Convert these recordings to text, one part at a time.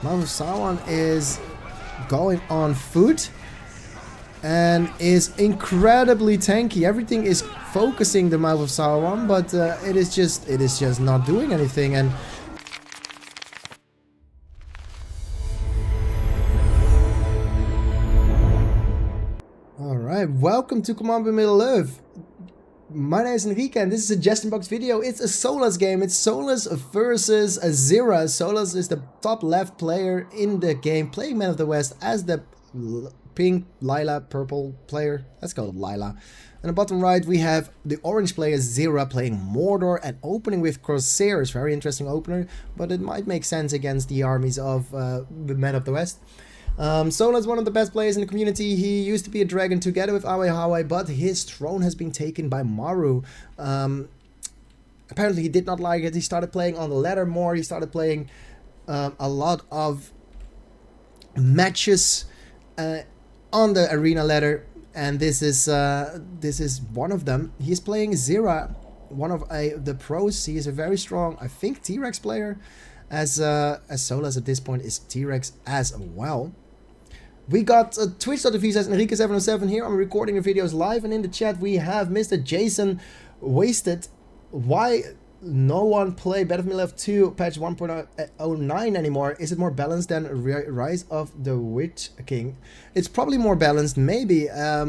Mouth of Sauron is going on foot and is incredibly tanky. Everything is focusing the Mouth of Sauron, but it is just not doing anything. And all right, welcome to Command by Middle-earth. My name is Enrique and this is a Suggestion Box video. It's a Solas game. It's Solas versus Zira. Solas is the top left player in the game, playing Man of the West as the pink, lila, purple player. Let's go with lila. And the bottom right we have the orange player Zira playing Mordor and opening with Corsairs. Very interesting opener, but it might make sense against the armies of the Men of the West. Solas is one of the best players in the community. He used to be a dragon together with Awe, but his throne has been taken by Maru. Apparently he did not like it. He started playing on the ladder more. He started playing a lot of matches on the arena ladder, and this is one of them. He's playing Zira, one of the pros. He is a very strong, I think, T-Rex player, as Solas at this point is T-Rex as well. We got twitch.tv says Enrique707 here. I'm recording the videos live, and in the chat we have Mr. Jason Wasted. Why no one play BFME2 patch 1.09 anymore? Is it more balanced than Rise of the Witch King? It's probably more balanced, maybe. I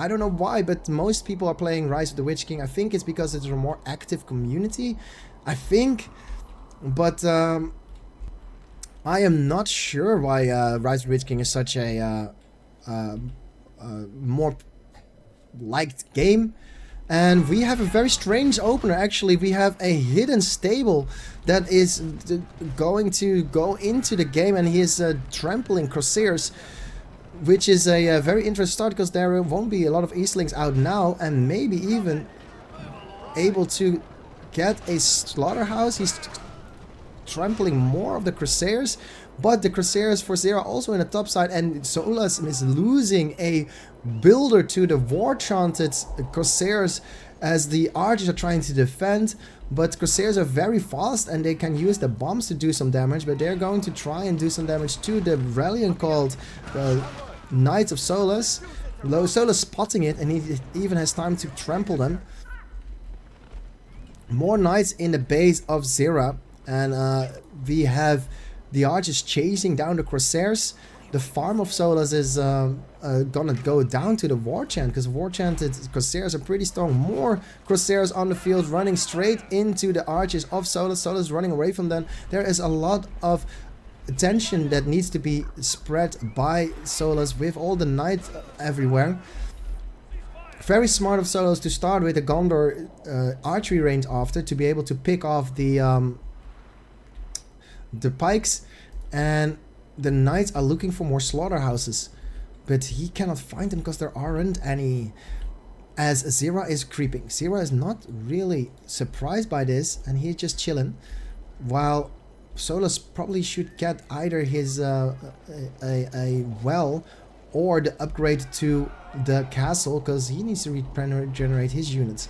don't know why, but most people are playing Rise of the Witch King. I think it's because it's a more active community, I think. But I am not sure why Rise of the Witch King is such a more liked game. And we have a very strange opener. Actually, we have a hidden stable that is going to go into the game, and he is trampling Corsairs, which is a very interesting start because there won't be a lot of Eastlings out now, and maybe even able to get a slaughterhouse. He's trampling more of the Corsairs, but the Corsairs for Zira also in the top side, and Solas is losing a builder to the war-chanted Corsairs as the archers are trying to defend. But Corsairs are very fast and they can use the bombs to do some damage, but they're going to try and do some damage to the Rallion called Knights of Solas. Solas spotting it, and he even has time to trample them. More knights in the base of Zira. And we have the archers chasing down the Corsairs. The farm of Solas is gonna go down to the war chant, because war chanted Corsairs are pretty strong. More Corsairs on the field running straight into the archers of Solas. Solas running away from them. There is a lot of attention that needs to be spread by Solas with all the knights everywhere. Very smart of Solas to start with a Gondor archery range after, to be able to pick off the pikes, and the knights are looking for more slaughterhouses, but he cannot find them because there aren't any, as Zira is creeping. Zira is not really surprised by this, and he's just chilling, while Solas probably should get either his a well or the upgrade to the castle, because he needs to regenerate his units.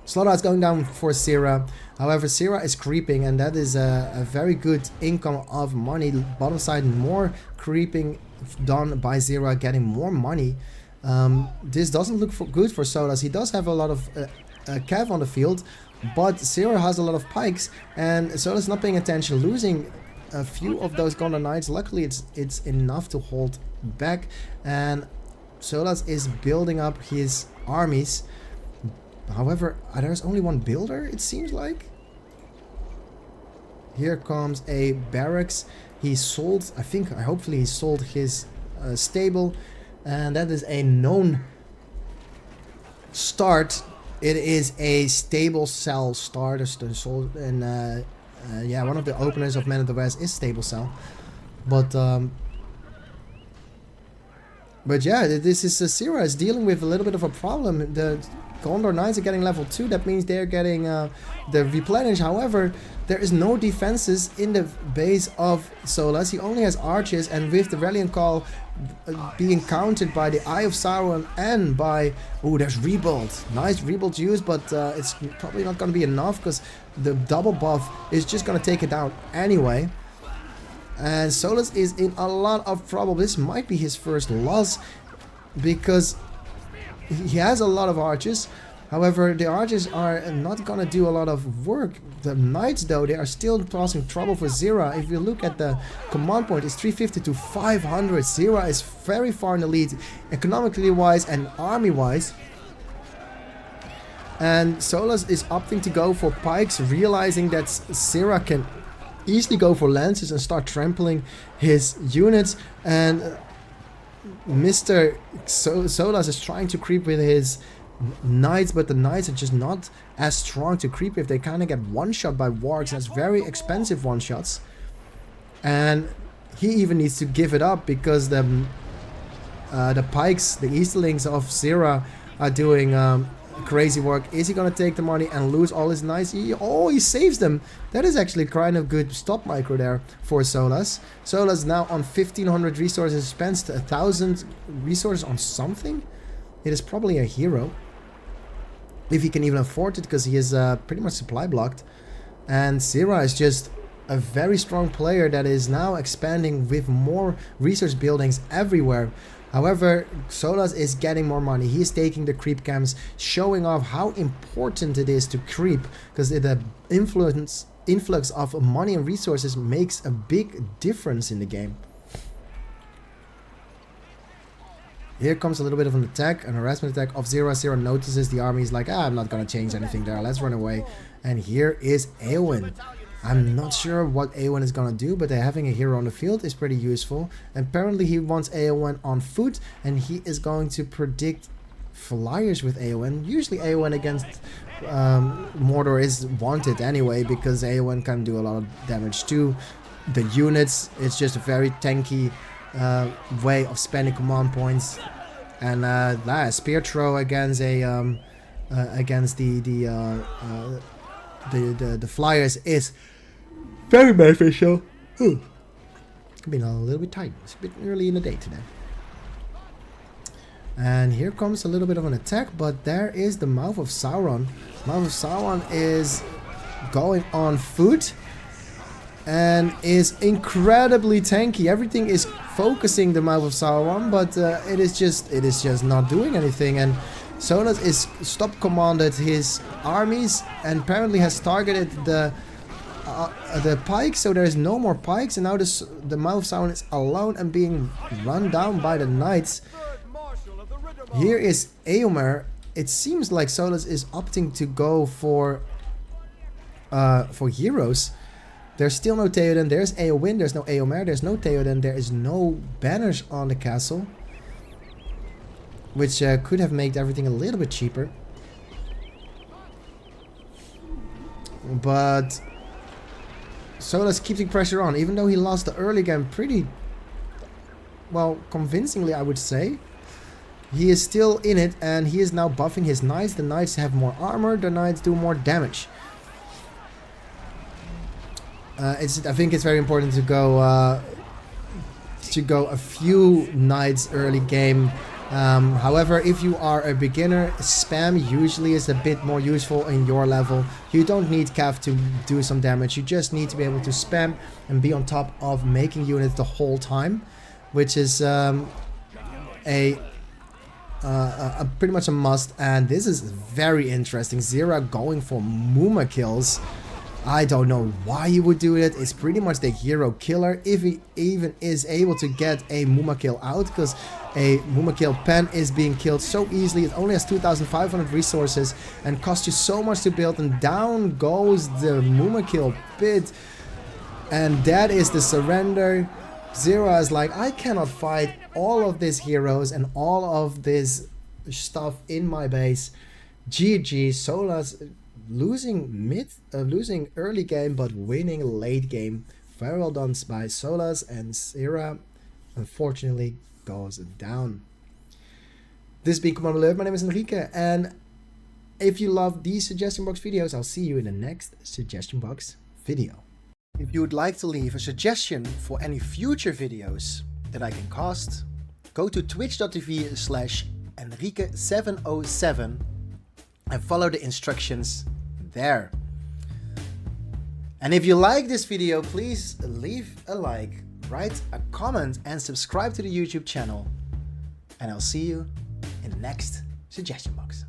Slaughter is going down for Zira. However, Zira is creeping, and that is a very good income of money. Bottom side, more creeping done by Zira, getting more money. This doesn't look good for Solas. He does have a lot of cav on the field, but Zira has a lot of pikes, and Solas not paying attention, losing a few of those Gondor Knights. Luckily, it's enough to hold back, and Solas is building up his armies. However, there's only one builder, it seems like. Here comes a barracks. He sold, hopefully he sold his stable. And that is a known start. It is a stable cell start. And yeah, one of the openers of Men of the West is stable cell. But yeah, this is Zira is dealing with a little bit of a problem. The Gondor Knights are getting level 2. That means they're getting the replenish. However, there is no defenses in the base of Solas. He only has archers, and with the Rallion Call being countered by the Eye of Sauron and by... Oh, there's Rebuild. Nice Rebuild use, but it's probably not going to be enough, because the double buff is just going to take it down anyway. And Solas is in a lot of trouble. This might be his first loss because he has a lot of archers. However, the archers are not gonna do a lot of work. The knights, though, they are still causing trouble for Zira. If you look at the command point, it's 350 to 500. Zira is very far in the lead, economically wise and army wise. And Solas is opting to go for pikes, realizing that Zira can easily go for lances and start trampling his units. And Mr. Solas is trying to creep with his knights, but the knights are just not as strong to creep if they kind of get one-shot by wargs. That's very expensive one-shots. And he even needs to give it up because the pikes, the Easterlings of Zira, are doing crazy work. Is he gonna take the money and lose all his knights? He saves them. That is actually kind of good stop micro there for Solas. Solas now on 1500 resources, spends 1000 resources on something. It is probably a hero, if he can even afford it, because he is pretty much supply blocked. And Zira is just a very strong player that is now expanding with more resource buildings everywhere. However, Solas is getting more money. He's taking the creep camps, showing off how important it is to creep, because the influx of money and resources makes a big difference in the game. Here comes a little bit of an attack, an harassment attack of Zira. Zira notices the army is like, I'm not gonna change anything there, let's run away. And here is Eowyn. I'm not sure what Eowyn is gonna do, but having a hero on the field is pretty useful. Apparently he wants Eowyn on foot, and he is going to predict flyers with Eowyn. Usually Eowyn against Mordor is wanted anyway, because Eowyn can do a lot of damage to the units. It's just a very tanky way of spending command points. And spear throw against a against the flyers is very beneficial. Ooh. Been a little bit tight. It's a bit early in the day today. And here comes a little bit of an attack, but there is the Mouth of Sauron. Mouth of Sauron is going on foot and is incredibly tanky. Everything is focusing the Mouth of Sauron, but it is just not doing anything. And Solas is stop commanded his armies and apparently has targeted the pikes, so there is no more pikes, and now the Mouth of Sauron is alone and being run down by the knights. Here is Eomer. It seems like Solas is opting to go for heroes. There's still no Theoden. There's Eowyn. There's no Eomer. There's no Theoden. There is no banners on the castle, which could have made everything a little bit cheaper. But Solas keeping pressure on, even though he lost the early game pretty, well, convincingly, I would say. He is still in it, and he is now buffing his knights. The knights have more armor. The knights do more damage. I think it's very important to go a few knights early game. However, if you are a beginner, spam usually is a bit more useful in your level. You don't need Cav to do some damage. You just need to be able to spam and be on top of making units the whole time, which is pretty much a must. And this is very interesting. Zira going for Muma kills. I don't know why he would do it. It's pretty much the hero killer, if he even is able to get a Muma kill out, because a Muma kill pen is being killed so easily. It only has 2,500 resources and costs you so much to build, and down goes the Muma kill pit. And that is the surrender. Zira is like, I cannot fight all of these heroes and all of this stuff in my base. GG. Solas losing early game but winning late game. Very well done by Solas, and Zira unfortunately goes down. This has been Command Alert. My name is Enrique, and if you love these suggestion box videos, I'll see you in the next suggestion box video. If you would like to leave a suggestion for any future videos that I can cast, go to twitch.tv/Enrique707 and follow the instructions there. And if you like this video, please leave a like, write a comment, and subscribe to the YouTube channel. And I'll see you in the next suggestion box.